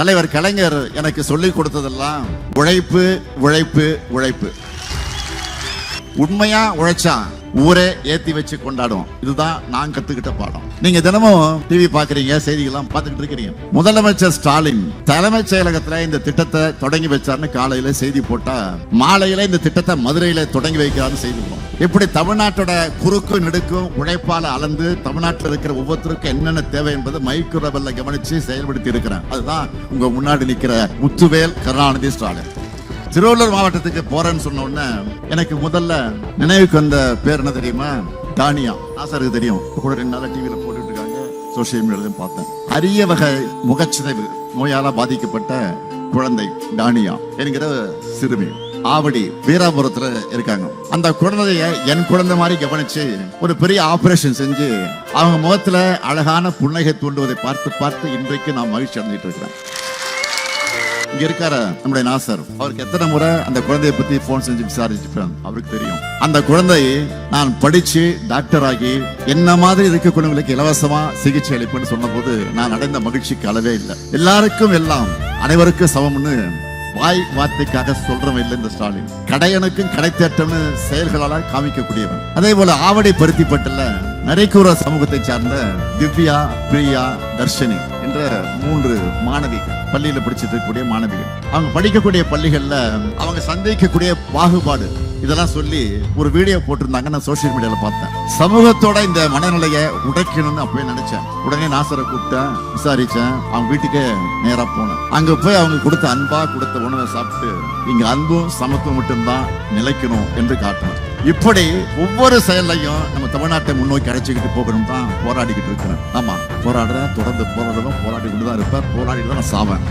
தலைவர் கலைஞர் எனக்கு சொல்லிக் கொடுத்ததெல்லாம் உழைப்பு உழைப்பு உழைப்பு. உண்மையா உழைச்சா ஊரே ஏத்தி வச்சு கொண்டாடும். இதுதான் நான் கத்துக்கிட்ட பாடம். நீங்க தினமும் டிவி பாக்குறீங்க, செய்திகள்லாம் பார்த்துக்கிட்டு இருக்கிறீங்க. முதலமைச்சர் ஸ்டாலின் தலைமைச் செயலகத்துல இந்த திட்டத்தை தொடங்கி வச்சாருன்னு காலையில செய்தி போட்டா, மாலையில இந்த திட்டத்தை மதுரையில தொடங்கி வைக்கிறான்னு செய்தி போடும். இப்படி தமிழ்நாட்டோட குறுக்கும் நெடுக்கும் உழைப்பால அளந்து தமிழ்நாட்டில் இருக்கிற ஒவ்வொருத்தருக்கும் என்னென்ன தேவை என்பதை மைக்ரோ லெவல்ல கவனிச்சு செயல்படுத்தி இருக்கிறேன். அதுதான் உங்க முன்னாடி நிக்கிற முத்துவேல் கருணாநிதி ஸ்டாலின். திருவள்ளூர் மாவட்டத்துக்கு போறேன்னு சொன்ன உடனே எனக்கு முதல்ல நினைவுக்கு வந்த பேர் என்ன தெரியுமா? டானியா. ஆசாருக்கு தெரியும், கூட 2 நாளா டிவியில போட்டுட்டு இருக்காங்க, சோசியல் மீடியாலையும் பார்த்தேன். அரிய வகை முகச்சிதைவு நோயால பாதிக்கப்பட்ட குழந்தை டானியா என்கிற சிறுமி ஆவடி வீராபுரத்துல இருக்காங்க. அந்த குழந்தைய என் குழந்தை மாதிரி கவனிச்சு ஒரு பெரிய ஆபரேஷன் செஞ்சு அவங்க முகத்துல அழகான புன்னகை தூண்டுவதை பார்த்து பார்த்து இன்றைக்கு நான் மகிழ்ச்சி அடைஞ்சிட்டு இருக்கிறேன். இங்க இருக்காரு நம்முடைய நாசர், அவருக்கு எத்தனை முறை அந்த குழந்தையை பத்தி போன் செஞ்சு விசாரிச்சுப்பேன். அவருக்கு தெரியும் அந்த குழந்தை நான் படிச்சு டாக்டர் ஆகி என்ன மாதிரி இருக்கக்கூடியவங்களுக்கு இலவசமா சிகிச்சை அளிப்புன்னு சொன்ன போது நான் அடைந்த மகிழ்ச்சிக்கு அளவே இல்லை. எல்லாருக்கும் எல்லாம் அனைவருக்கும் சமம்னு வாய் வார்த்தைக்காக சொல்றவன் இல்லை இந்த ஸ்டாலின். கடையனுக்கும் கடை தேட்டம்னு செயல்களால காமிக்கக்கூடியவன். அதே போல ஆவடி பருத்திப்பட்டுல நரைக்கூற சமூகத்தை சார்ந்த திவ்யா, பிரியா, தர்ஷினி என்ற 3 மாணவிகள், பள்ளியில படிச்சுட்டு இருக்கக்கூடிய மாணவிகள். அவங்க படிக்கக்கூடிய பள்ளிகள்ல அவங்க சந்திக்கக்கூடிய பாகுபாடு இதெல்லாம் சொல்லி ஒரு வீடியோ போட்டிருந்தாங்க. நான் சோசியல் மீடியால பார்த்தேன். சமூகத்தோட இந்த மனநிலையை உடைக்கணும்னு அப்பவே நினைச்சேன். உடனே நாசரை கூப்பிட்டேன், விசாரிச்சேன். அவங்க வீட்டுக்கு நேரா போனேன். அங்க போய் அவங்க கொடுத்த அன்பா கொடுத்த உணவை சாப்பிட்டு இங்க அன்பும் சமத்துவம் மட்டும்தான் நிலைக்கணும் என்று காட்டணும். இப்படி ஒவ்வொரு செயலையும் நம்ம தமிழ்நாட்டை முன்னோக்கி அழைச்சிக்கிட்டு போகணும் தான் போராடிக்கிட்டு இருக்கிறேன். ஆமா, போராடுறேன், தொடர்ந்து போராடுவேன், போராடி கொண்டு தான் இருப்பேன், போராடிட்டு தான் நான் சாவேன்.